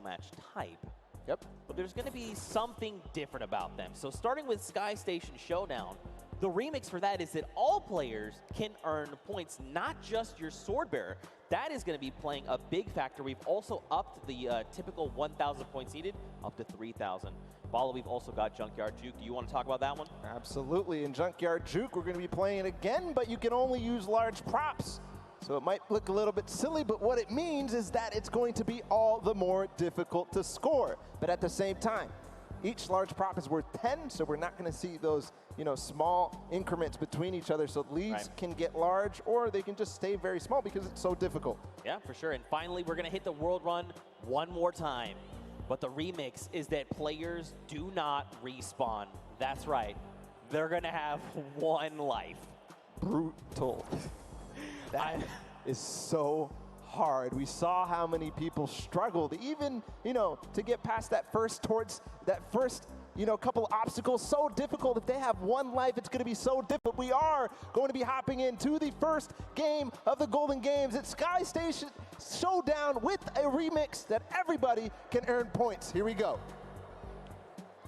match type. Yep. But there's going to be something different about them. So starting with Sky Station Showdown, the remix for that is that all players can earn points, not just your sword bearer. That is going to be playing a big factor. We've also upped the typical 1,000 points needed up to 3,000. Bala, we've also got Junkyard Juke. Do you want to talk about that one? Absolutely. In Junkyard Juke, we're going to be playing it again, but you can only use large props. So it might look a little bit silly, but what it means is that it's going to be all the more difficult to score. But at the same time, each large prop is worth 10, so we're not going to see those, small increments between each other. So leads can get large, or they can just stay very small because it's so difficult. Yeah, for sure. And finally, we're going to hit the world run one more time. But the remix is that players do not respawn. That's right. They're going to have one life. Brutal. That is so hard. We saw how many people struggled, even, to get past that first couple obstacles. So difficult. If they have one life, it's going to be so difficult. We are going to be hopping into the first game of the Golden Games. It's Sky Station Showdown with a remix that everybody can earn points. Here we go.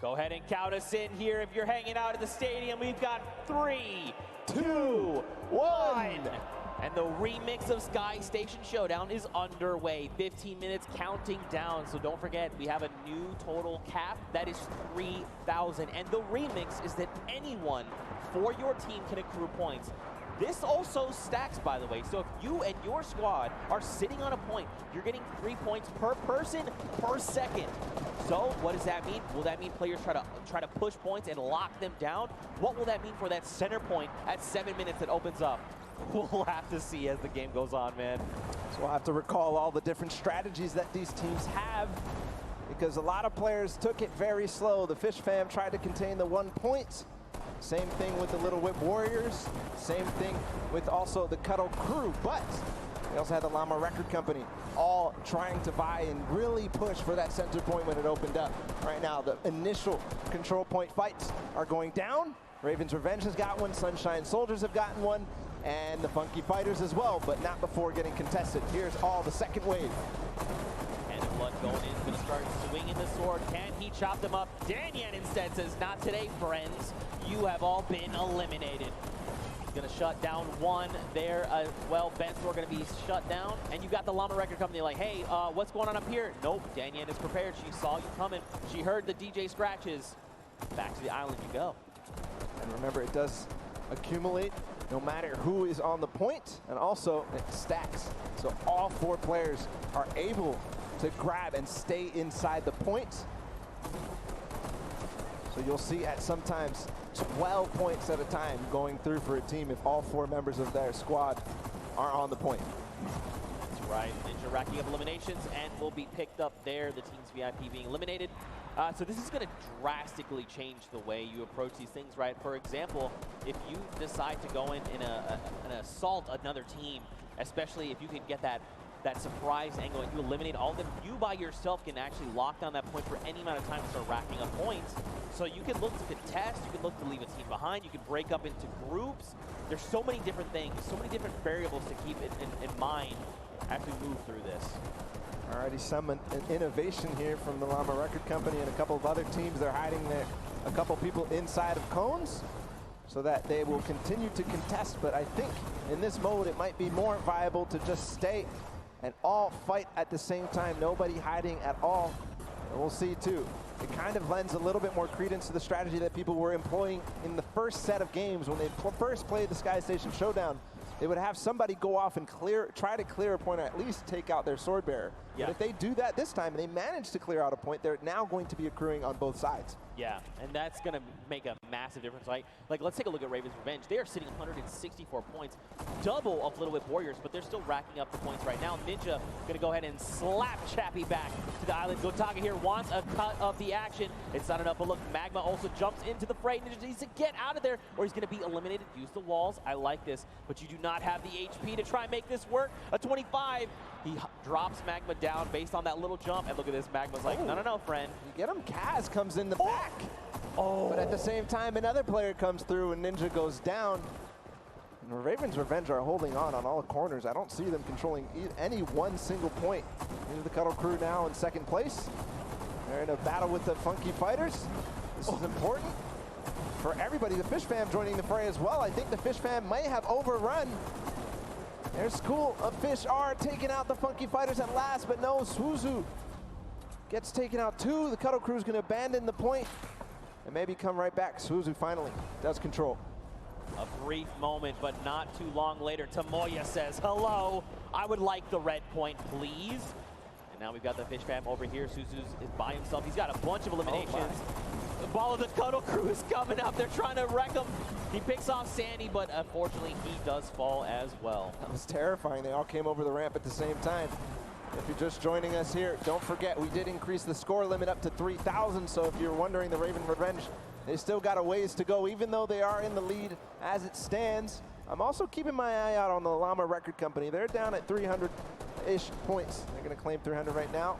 Go ahead and count us in here. If you're hanging out at the stadium, we've got 3, 2, 1. And the remix of Sky Station Showdown is underway. 15 minutes counting down. So don't forget, we have a new total cap. That is 3,000. And the remix is that anyone for your team can accrue points. This also stacks, by the way. So if you and your squad are sitting on a point, you're getting 3 points per person per second. So what does that mean? Will that mean players try to push points and lock them down? What will that mean for that center point at 7 minutes that opens up? We'll have to see as the game goes on, man. So we'll have to recall all the different strategies that these teams have, because a lot of players took it very slow. The Fish Fam tried to contain the 1 point. Same thing with the Little Whip Warriors. Same thing with also the Cuddle Crew. But we also had the Llama Record Company all trying to buy and really push for that center point when it opened up. Right now, the initial control point fights are going down. Raven's Revenge has got one. Sunshine Soldiers have gotten one. And the Funky Fighters as well, but not before getting contested. Here's all the second wave. And Blood going in, going to start swinging the sword. Can he chop them up? Danyan instead says, not today, friends. You have all been eliminated. He's going to shut down one there as well. Bensor going to be shut down. And you got the Llama Record Company like, hey, what's going on up here? Nope, Danyan is prepared. She saw you coming. She heard the DJ scratches. Back to the island you go. And remember, it does accumulate no matter who is on the point, and also it stacks. So all 4 players are able to grab and stay inside the point. So you'll see at sometimes 12 points at a time going through for a team if all 4 members of their squad are on the point. That's right. Ninja racking up eliminations and will be picked up there. The team's VIP being eliminated. So this is going to drastically change the way you approach these things, right? For example, if you decide to go in and assault another team, especially if you can get that surprise angle and you eliminate all of them, you by yourself can actually lock down that point for any amount of time and start racking up points. So you can look to contest, you can look to leave a team behind, you can break up into groups. There's so many different things, so many different variables to keep in mind as we move through this. Alrighty, some innovation here from the Llama Record Company and a couple of other teams. They're hiding a couple people inside of cones so that they will continue to contest. But I think in this mode, it might be more viable to just stay and all fight at the same time. Nobody hiding at all. And we'll see too. It kind of lends a little bit more credence to the strategy that people were employing in the first set of games when they first played the Sky Station Showdown. They would have somebody go off and try to clear a point, or at least take out their sword bearer. Yeah. But if they do that this time and they manage to clear out a point, they're now going to be accruing on both sides. Yeah, and that's going to make a massive difference. Like let's take a look at Raven's Revenge. They are sitting 164 points, double of Little Whip Warriors, but they're still racking up the points right now. Ninja going to go ahead and slap Chappie back to the island. Gotaga here wants a cut of the action. It's not enough, but look, Magma also jumps into the fray. Ninja needs to get out of there, or he's going to be eliminated. Use the walls. I like this, but you do not have the HP to try and make this work. A 25. He drops Magma down based on that little jump, and look at this. Magma's like, no, friend. You get him. Kaz comes in the back. Oh. But at the same time, another player comes through and Ninja goes down. And the Ravens Revenge are holding on all the corners. I don't see them controlling any one single point. Into the Cuddle Crew now in second place. They're in a battle with the Funky Fighters. This is important for everybody. The Fish Fam joining the fray as well. I think the Fish Fam may have overrun. Their School of Fish are taking out the Funky Fighters at last, but no, Swuzu gets taken out too. The Cuddle Crew is going to abandon the point and maybe come right back. Swuzu finally does control. A brief moment, but not too long later, Tamoya says, hello, I would like the red point, please. And now we've got the Fish Fam over here. Suzu's is by himself. He's got a bunch of eliminations. The ball of the Cuddle Crew is coming up. They're trying to wreck him. He picks off Sandy, but unfortunately, he does fall as well. That was terrifying. They all came over the ramp at the same time. If you're just joining us here, don't forget, we did increase the score limit up to 3,000. So if you're wondering, the Raven Revenge, they still got a ways to go, even though they are in the lead as it stands. I'm also keeping my eye out on the Llama Record Company. They're down at 300-ish points. They're going to claim 300 right now.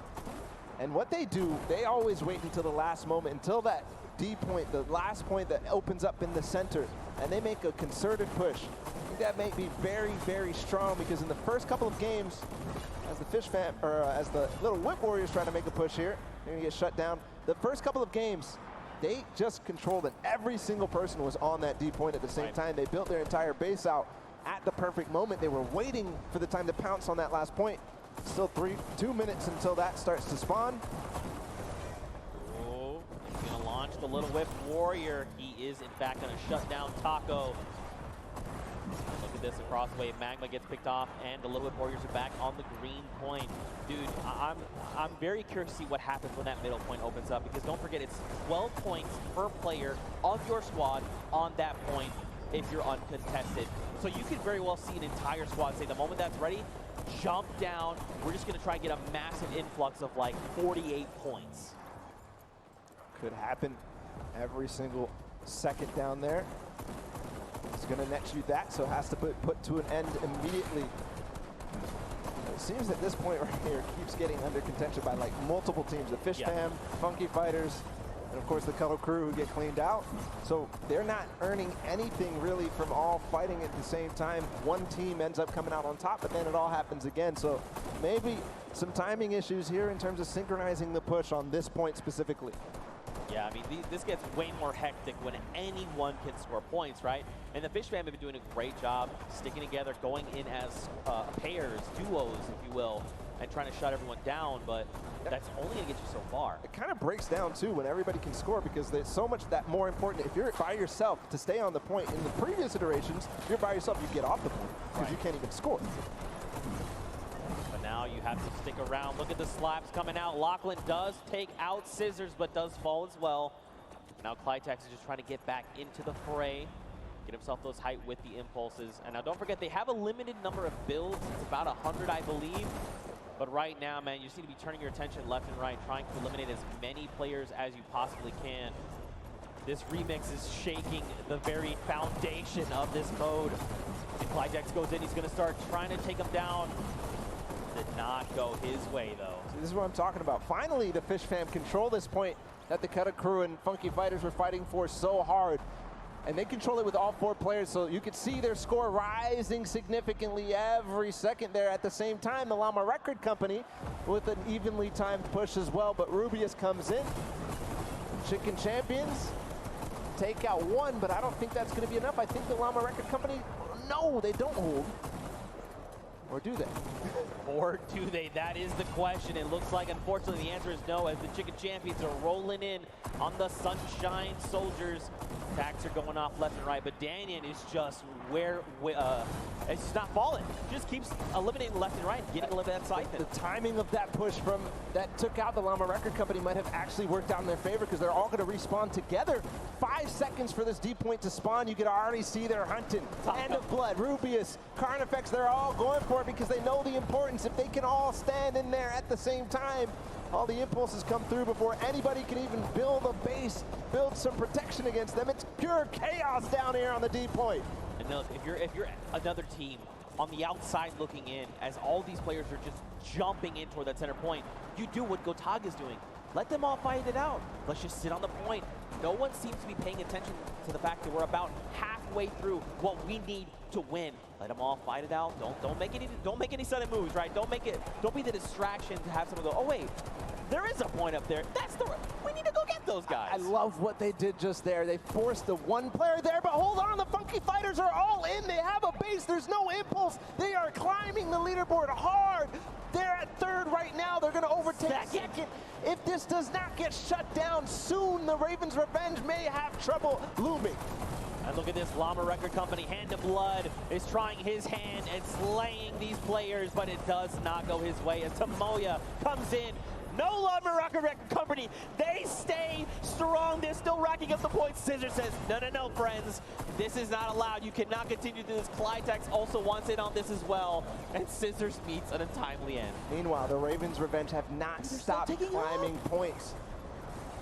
And what they do, they always wait until the last moment, until that D point, the last point that opens up in the center, and they make a concerted push. I think that may be very, very strong, because in the first couple of games, as the Fish Fam, or as the Little Whip Warriors trying to make a push here, they're going to get shut down. The first couple of games, they just controlled it. Every single person was on that D point at the same time. They built their entire base out at the perfect moment. They were waiting for the time to pounce on that last point. Still 2 minutes until that starts to spawn. Oh, he's gonna launch the Little Whip Warrior. He is in fact gonna shut down Taco. Look at this across the way. Magma gets picked off, and the Little Whip Warriors are back on the green point. Dude, I'm very curious to see what happens when that middle point opens up, because don't forget, it's 12 points per player of your squad on that point if you're uncontested. So you could very well see an entire squad say, the moment that's ready, jump down. We're just going to try and get a massive influx of like 48 points. Could happen every single second down there. It's going to net you that, so has to put to an end immediately. It seems that this point right here keeps getting under contention by like multiple teams. The Fish Fam, Funky Fighters, and of course the Cuddle Crew, who get cleaned out. So they're not earning anything really from all fighting at the same time. One team ends up coming out on top, but then it all happens again. So maybe some timing issues here in terms of synchronizing the push on this point specifically. Yeah, I mean, this gets way more hectic when anyone can score points, right? And the Fish Fam have been doing a great job sticking together, going in as pairs, duos, if you will, and trying to shut everyone down, but that's only going to get you so far. It kind of breaks down, too, when everybody can score, because there's so much that more important. If you're by yourself to stay on the point, in the previous iterations, if you're by yourself, you get off the point, because you can't even score. But now you have to stick around. Look at the slaps coming out. Lachlan does take out Scissors, but does fall as well. Now Clytex is just trying to get back into the fray, get himself those height with the impulses. And now don't forget, they have a limited number of builds. It's about 100, I believe. But right now, man, you just need to be turning your attention left and right, trying to eliminate as many players as you possibly can. This remix is shaking the very foundation of this mode. And Clytex goes in, he's going to start trying to take him down. Did not go his way, though. So this is what I'm talking about. Finally, the Fish Fam control this point that the Cuddle Crew and Funky Fighters were fighting for so hard. And they control it with all 4 players, so you could see their score rising significantly every second there. At the same time, the Llama Record Company with an evenly timed push as well, but Rubius comes in. Chicken Champions take out 1, but I don't think that's going to be enough. I think the Llama Record Company, no, they don't hold. Or do they? Or do they? That is the question. It looks like, unfortunately, the answer is no, as the Chicken Champions are rolling in on the Sunshine Soldiers. Attacks are going off left and right, but Danyan is just it's just not falling. Just keeps eliminating left and right, getting a little bit of that siphon. The timing of that push from that took out the Llama Record Company might have actually worked out in their favor, because they're all going to respawn together. 5 seconds for this D point to spawn. You can already see they're hunting. Hand of Blood, Rubius, Carnifex, they're all going for it because they know the importance. If they can all stand in there at the same time, all the impulses come through before anybody can even build a base, build some protection against them. It's pure chaos down here on the D point. And look, if you're another team on the outside looking in, as all these players are just jumping in toward that center point, you do what Gotag is doing. Let them all fight it out. Let's just sit on the point. No one seems to be paying attention to the fact that we're about halfway through what we need to win. Let them all fight it out. Don't make any sudden moves, right? Don't be the distraction to have someone go, oh wait, there is a point up there. We need to go get those guys. I love what they did just there. They forced the one player there, but hold on, the Funky Fighters are all in. They have a base, there's no impulse. They are climbing the leaderboard hard. They're at third right now. They're going to overtake second. If this does not get shut down soon, the Ravens' revenge may have trouble looming. And look at this, Llama Record Company, Hand of Blood, is trying his hand and slaying these players, but it does not go his way as Tamoya comes in. No Llama Record Company, they stay strong, they're still racking up the points. Scissor says, no, friends, this is not allowed. You cannot continue to do this. Clytex also wants in on this as well, and Scissors meets an untimely end. Meanwhile, the Ravens' revenge have not stopped climbing points.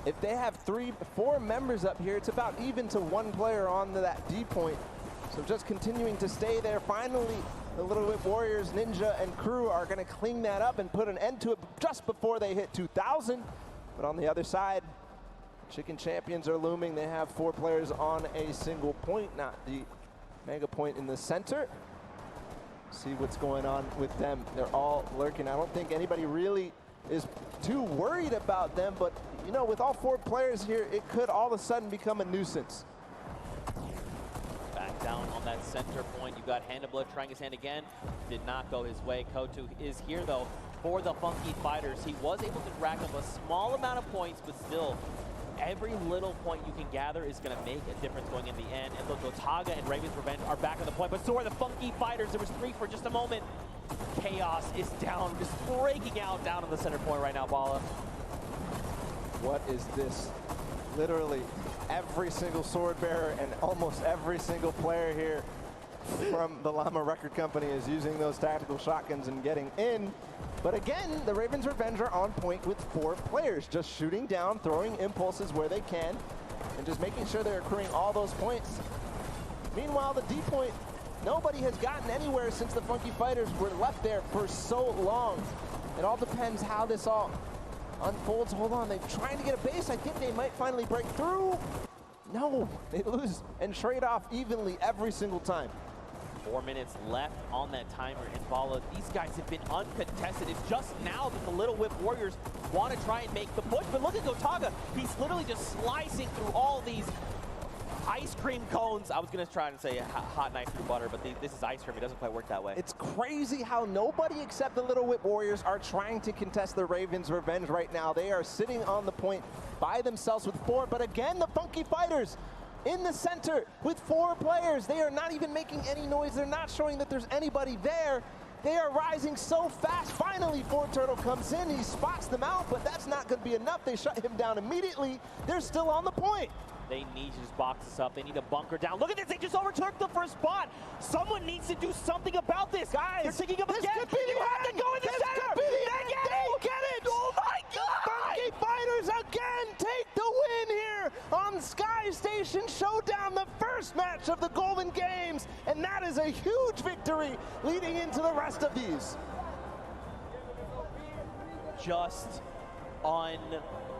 If they have 4 members up here, it's about even to 1 player on to that D point. So just continuing to stay there. Finally, the Little Whip Warriors, Ninja, and crew are going to clean that up and put an end to it just before they hit 2,000. But on the other side, Chicken Champions are looming. They have 4 players on a single point, not the mega point in the center. See what's going on with them. They're all lurking. I don't think anybody really is too worried about them, but you know, with all 4 players here, it could all of a sudden become a nuisance. Back down on that center point, you've got Hand of Blood trying his hand again. Did not go his way. Kotu is here though for the Funky Fighters. He was able to rack up a small amount of points, but still, every little point you can gather is going to make a difference going in the end. And look, Gotaga and Ravens Revenge are back on the point, but so are the Funky Fighters. There was 3 for just a moment. Chaos is down, just breaking out down on the center point right now, Bala. What is this? Literally every single sword bearer and almost every single player here from the Llama Record Company is using those tactical shotguns and getting in. But again, the Ravens Revenge are on point with 4 players, just shooting down, throwing impulses where they can, and just making sure they're accruing all those points. Meanwhile, the D point, nobody has gotten anywhere since the Funky Fighters were left there for so long. It all depends how this all unfolds. Hold on, they're trying to get a base. I think they might finally break through. No, they lose and trade off evenly every single time. 4 minutes left on that timer in Bala. These guys have been uncontested. It's just now that the Little Whip Warriors want to try and make the push. But look at Gotaga. He's literally just slicing through all these ice cream cones. I was going to try and say hot knife through butter, but this is ice cream. It doesn't quite work that way. It's crazy how nobody except the Little Whip Warriors are trying to contest the Ravens' revenge right now. They are sitting on the point by themselves with 4, but again, the Funky Fighters in the center with 4 players. They are not even making any noise. They're not showing that there's anybody there. They are rising so fast. Finally, Turtle comes in. He spots them out, but that's not going to be enough. They shut him down immediately. They're still on the point. They need to just box this up. They need to bunker down. Look at this. They just overtook the first spot. Someone needs to do something about this. Guys, they're taking up this again. Could be you have to go in the center. They get it. Oh my God. Funky Fighters again take the win here on Sky Station Showdown, the first match of the Golden Games. And that is a huge victory leading into the rest of these. Just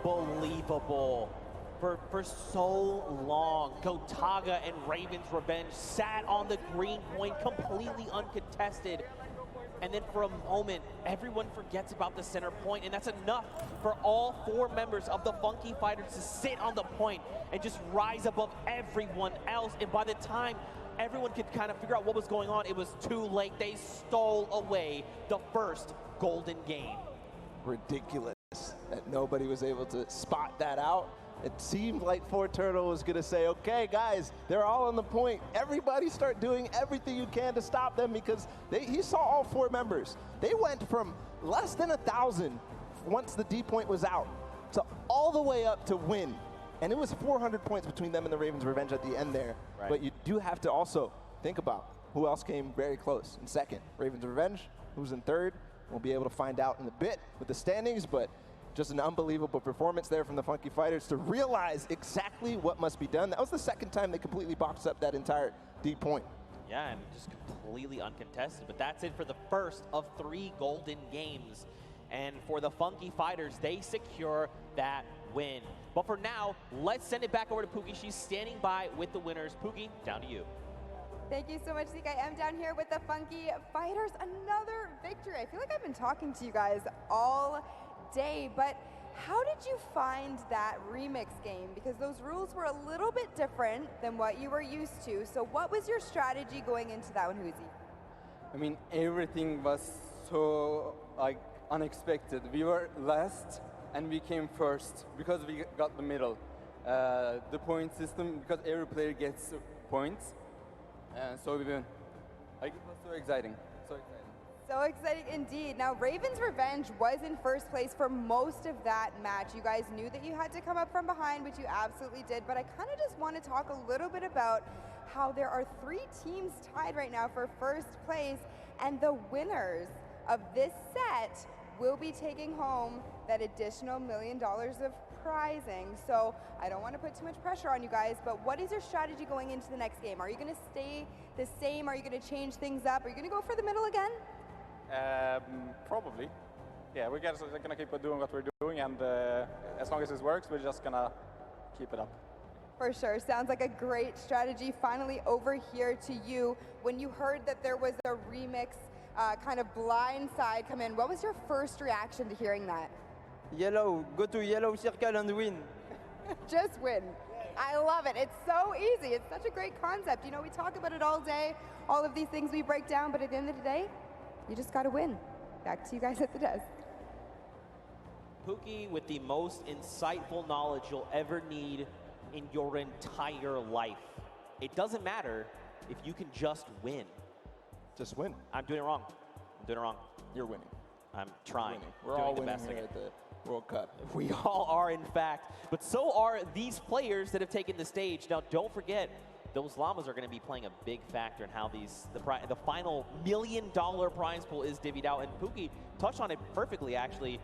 unbelievable. For so long, Gotaga and Ravens Revenge sat on the green point completely uncontested. And then for a moment, everyone forgets about the center point, and that's enough for all 4 members of the Funky Fighters to sit on the point and just rise above everyone else. And by the time everyone could kind of figure out what was going on, it was too late. They stole away the first golden game. Ridiculous that nobody was able to spot that out. It seemed like Turtle was going to say, okay, guys, they're all on the point. Everybody start doing everything you can to stop them, because he saw all 4 members. They went from less than 1,000 once the D point was out to all the way up to win. And it was 400 points between them and the Ravens Revenge at the end there. Right. But you do have to also think about who else came very close in second. Ravens Revenge, who's in third. We'll be able to find out in a bit with the standings, but just an unbelievable performance there from the Funky Fighters to realize exactly what must be done. That was the second time they completely boxed up that entire D point. Yeah, and just completely uncontested. But that's it for the first of 3 golden games. And for the Funky Fighters, they secure that win. But for now, let's send it back over to Pookie. She's standing by with the winners. Pookie, down to you. Thank you so much, Zeke. I am down here with the Funky Fighters. Another victory. I feel like I've been talking to you guys all day, but how did you find that remix game? Because those rules were a little bit different than what you were used to. So what was your strategy going into that one, Huzi? I mean, everything was so unexpected. We were last and we came first because we got the middle. The point system, because every player gets points, so we win. It was so exciting, so exciting. So exciting indeed. Now, Raven's Revenge was in first place for most of that match. You guys knew that you had to come up from behind, which you absolutely did, but I kind of just want to talk a little bit about how there are 3 teams tied right now for first place, and the winners of this set will be taking home that additional $1 million of prizing. So I don't want to put too much pressure on you guys, but what is your strategy going into the next game? Are you going to stay the same? Are you going to change things up? Are you going to go for the middle again? Probably. Yeah, we're going to keep doing what we're doing, and as long as this works, we're just going to keep it up. For sure. Sounds like a great strategy. Finally, over here to you. When you heard that there was a remix kind of blind side come in, what was your first reaction to hearing that? Yellow, go to yellow circle and win. Just win. I love it. It's so easy. It's such a great concept. You know, we talk about it all day, all of these things we break down, but at the end of the day, you just got to win. Back to you guys at the desk. Pookie with the most insightful knowledge you'll ever need in your entire life. It doesn't matter if you can just win. Just win. I'm doing it wrong. I'm doing it wrong. You're winning. I'm trying. We're doing all the winning best I here can. at the World Cup. We all are, in fact. But so are these players that have taken the stage. Now, don't forget, those llamas are going to be playing a big factor in how the final $1 million prize pool is divvied out. And Pookie touched on it perfectly, actually.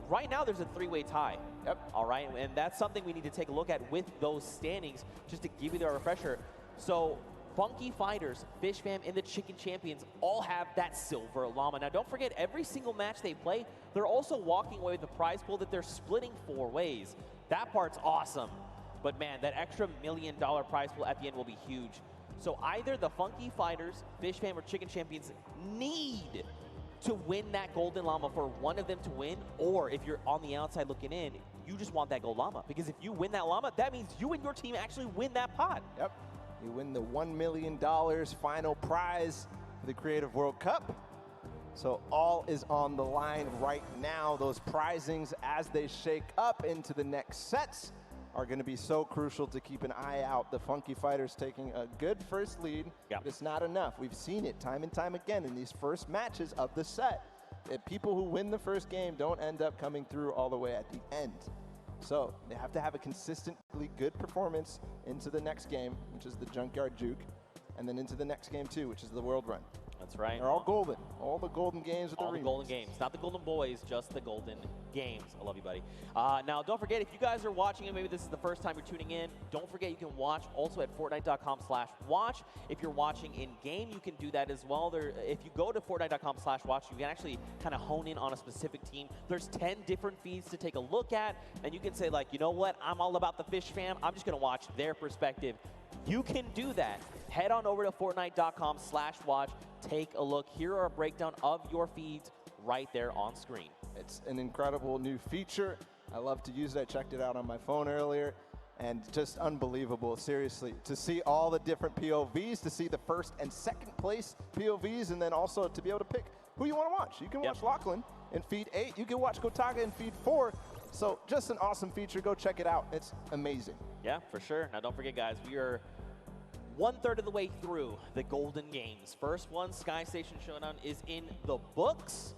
Right now, there's a 3-way tie. Yep. All right, and that's something we need to take a look at with those standings, just to give you the refresher. So, Funky Fighters, Fish Fam, and the Chicken Champions all have that silver llama. Now, don't forget, every single match they play, they're also walking away with a prize pool that they're splitting 4 ways. That part's awesome. But man, that extra $1 million prize pool at the end will be huge. So either the Funky Fighters, Fish Fam, or Chicken Champions need to win that golden llama for one of them to win, or if you're on the outside looking in, you just want that gold llama. Because if you win that llama, that means you and your team actually win that pot. Yep. You win the $1 million final prize for the Creative World Cup. So all is on the line right now. Those prizings, as they shake up into the next sets, are going to be so crucial to keep an eye out. The Funky Fighters taking a good first lead, but it's not enough. We've seen it time and time again in these first matches of the set. That people who win the first game don't end up coming through all the way at the end. So they have to have a consistently good performance into the next game, which is the Junkyard Juke, and then into the next game too, which is the World Run. That's right. They're all golden. All the golden games with all the golden games. Not the golden boys, just the golden games. I love you, buddy. Now, don't forget, if you guys are watching and maybe this is the first time you're tuning in, don't forget you can watch also at Fortnite.com/watch. If you're watching in-game, you can do that as well. If you go to Fortnite.com/watch, you can actually kind of hone in on a specific team. There's 10 different feeds to take a look at, and you can say, like, you know what? I'm all about the Fish Fam. I'm just going to watch their perspective. You can do that. Head on over to Fortnite.com/watch. Take a look. Here are a breakdown of your feeds right there on screen. It's an incredible new feature. I love to use it. I checked it out on my phone earlier, and just unbelievable, seriously. To see all the different POVs, to see the first and second place POVs, and then also to be able to pick who you want to watch. You can watch Lachlan in feed 8. You can watch Kotaga in feed 4. So just an awesome feature. Go check it out. It's amazing. Yeah, for sure. Now, don't forget, guys, we are 1/3 of the way through the Golden Games. First one, Sky Station Showdown, is in the books.